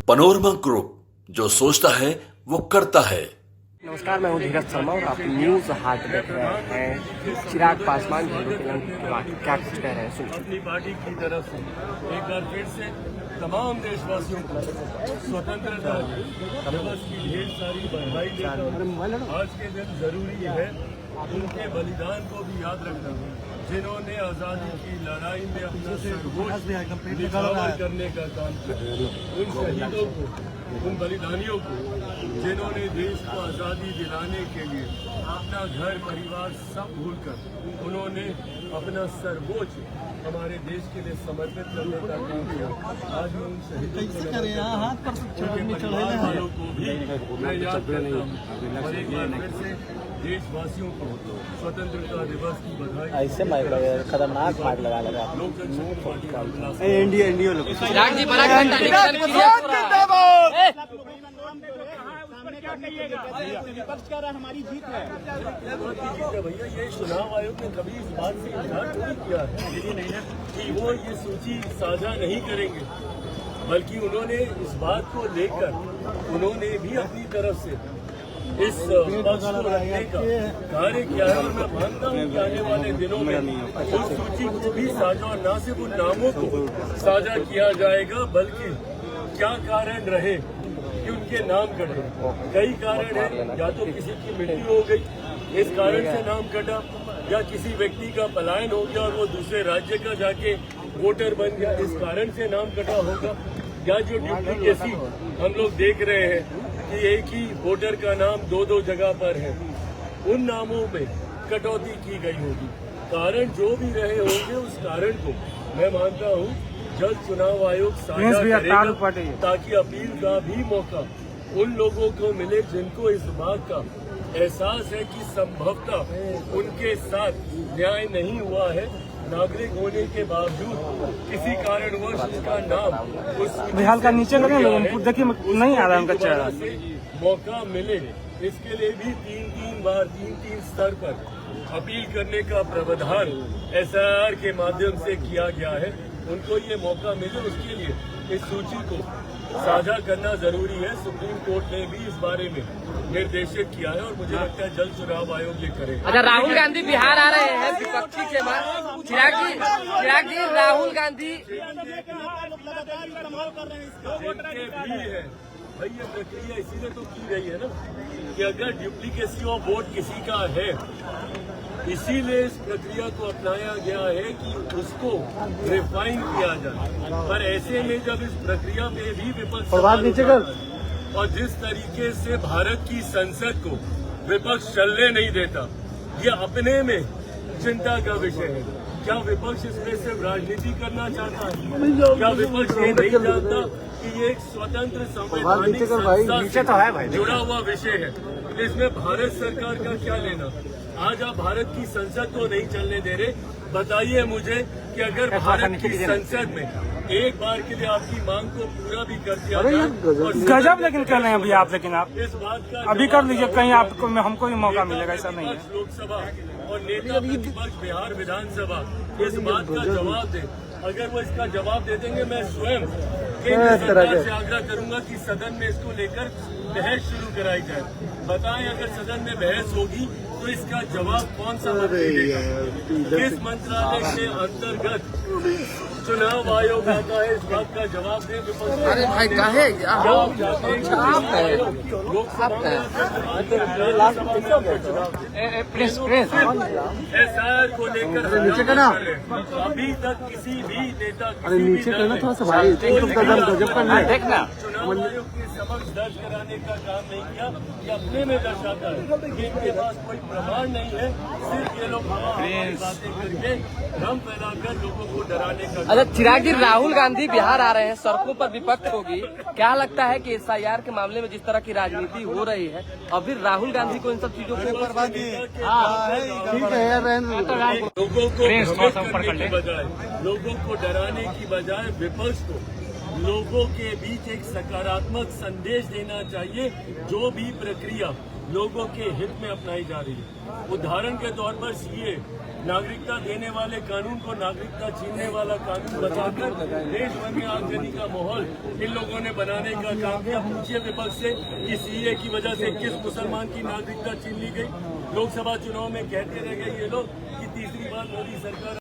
Panorama group, जो सोचता है वो करता है। नमस्कार, मैं हूं धीरज शर्मा और आप न्यूज हाट देख रहे हैं। चिराग पासवान क्या कुछ कह रहे हैं सुनिए। अपनी पार्टी की तरफ से एक बार फिर से तमाम देशवासियों को स्वतंत्रता दिवस की ढेर सारी बधाई देता। आज के दिन जरूरी है उनके बलिदान को भी याद रखना, जिन्होंने आजादी की लड़ाई में अपना सर्वोच्च निछावर करने का काम किया। उन शहीदों को, उन बलिदानियों को, जिन्होंने देश को आज़ादी दिलाने के लिए अपना घर परिवार सब भूलकर उन्होंने अपना सर्वोच्च हमारे देश के लिए समर्पित करने का काम किया। आज मैं उन शहीदों वालों को भी मैं याद करता हूँ और एक बार फिर से देशवासियों को स्वतंत्रता दिवस की बधाई। ऐसे खतरनाक माइक लगा विपक्ष कर रहा हमारी जीत है। भैया, ये चुनाव आयोग ने कभी इस बात से इनकार नहीं किया है कि वो ये सूची साझा नहीं करेंगे, बल्कि उन्होंने इस बात को लेकर उन्होंने भी अपनी तरफ से इस पक्ष को रखने का कार्य किया है। और मैं मानता हूँ कि आने वाले दिनों में उस सूची को भी साझा, और न सिर्फ उन नामों को साझा किया जाएगा, बल्कि क्या कारण रहे कि उनके नाम कटे। कई कारण है, या तो किसी की मृत्यु हो गई इस कारण से नाम कटा, या किसी व्यक्ति का पलायन हो गया और वो दूसरे राज्य का जाके वोटर बन गया इस कारण से नाम कटा होगा, या जो डुप्लीकेसी हम लोग देख रहे हैं कि एक ही वोटर का नाम दो जगह पर है, उन नामों में कटौती की गई होगी। कारण जो भी रहे होंगे, उस कारण को मैं मानता हूँ जल्द चुनाव आयोग साझा करेगा, ताकि अपील का भी मौका उन लोगों को मिले जिनको इस बात का एहसास है कि संभवतः उनके साथ न्याय नहीं हुआ है। नागरिक होने के बावजूद किसी कारणवश उसका नाम उस बिहार का नीचे देखिए नहीं आ रहा उनका चेहरा से मौका मिले, इसके लिए भी तीन स्तर पर अपील करने का प्रावधान SIR के माध्यम से किया गया है। उनको ये मौका मिले, उसके लिए इस सूची को साझा करना जरूरी है। सुप्रीम कोर्ट ने भी इस बारे में निर्देशित किया है और मुझे लगता है जल्द चुनाव आयोग ये करेगा। अच्छा, राहुल गांधी बिहार आ रहे हैं विपक्षी के बाद। चिराग जी, राहुल गांधी भी है भाई, ये प्रक्रिया इसीलिए तो की गई है ना कि अगर डुप्लीकेसी ऑफ वोट किसी का है, इसीलिए इस प्रक्रिया को अपनाया गया है कि उसको रिफाइन किया जाए। पर ऐसे में जब इस प्रक्रिया में भी विपक्ष और जिस तरीके से भारत की संसद को विपक्ष चलने नहीं देता, ये अपने में चिंता का विषय है। क्या विपक्ष इसमें सिर्फ राजनीति करना चाहता है? क्या विपक्ष ये नहीं जानता कि ये एक स्वतंत्र संवैधानिक संस्था से जुड़ा हुआ विषय है? इसमें भारत सरकार का क्या लेना? आज आप भारत की संसद को नहीं चलने दे रहे। बताइए मुझे कि अगर भारत की संसद में एक बार के लिए आपकी मांग को पूरा भी कर दिया गजब लेकिन कर रहे हैं अभी आप, लेकिन आप इस बात का अभी कर लीजिए, कहीं आपको हमको भी मौका मिलेगा, ऐसा नहीं है। लोकसभा और नेता प्रतिपक्ष बिहार विधानसभा इस बात का जवाब दे। अगर वो इसका जवाब दे देंगे, मैं स्वयं केंद्र सरकार से आग्रह करूंगा कि सदन में इसको लेकर बहस शुरू कराई जाए। बताएं, अगर सदन में बहस होगी तो इसका जवाब कौन सा मंत्री देगा? किस मंत्रालय के अंतर्गत चुनाव आयोग आता है? इस बात का जवाब दें विपक्ष। अरे भाई काहे SIR को लेकर अभी तक किसी भी नेता नीचे करना थोड़ा सा भाई, देखना चुनाव आयोग के समक्ष दर्ज कराने का काम नहीं किया। ये अपने में दर्शाता है कि इनके पास कोई प्रमाण नहीं है, सिर्फ ये लोग बातें करके भ्रम फैलाकर लोगों को डराने का। अच्छा, चिराग जी, राहुल गांधी बिहार आ रहे हैं, सड़कों पर विपक्ष होगी। क्या लगता है कि SIR के मामले में जिस तरह की राजनीति हो रही है, अभी राहुल गांधी को इन सब चीजों को लोगों को डराने की बजाय विपक्ष को लोगों के बीच एक सकारात्मक संदेश देना चाहिए। जो भी प्रक्रिया लोगों के हित में अपनाई जा रही है, उदाहरण के तौर पर CA नागरिकता देने वाले कानून को नागरिकता छीनने वाला कानून बताकर देश भर में आगजनी का माहौल इन लोगों ने बनाने का काम किया। पूछिए विपक्ष से कि सीए की वजह से किस मुसलमान की नागरिकता छीन ली गई। लोकसभा चुनाव में कहते रह गए ये लोग कि तीसरी बार मोदी सरकार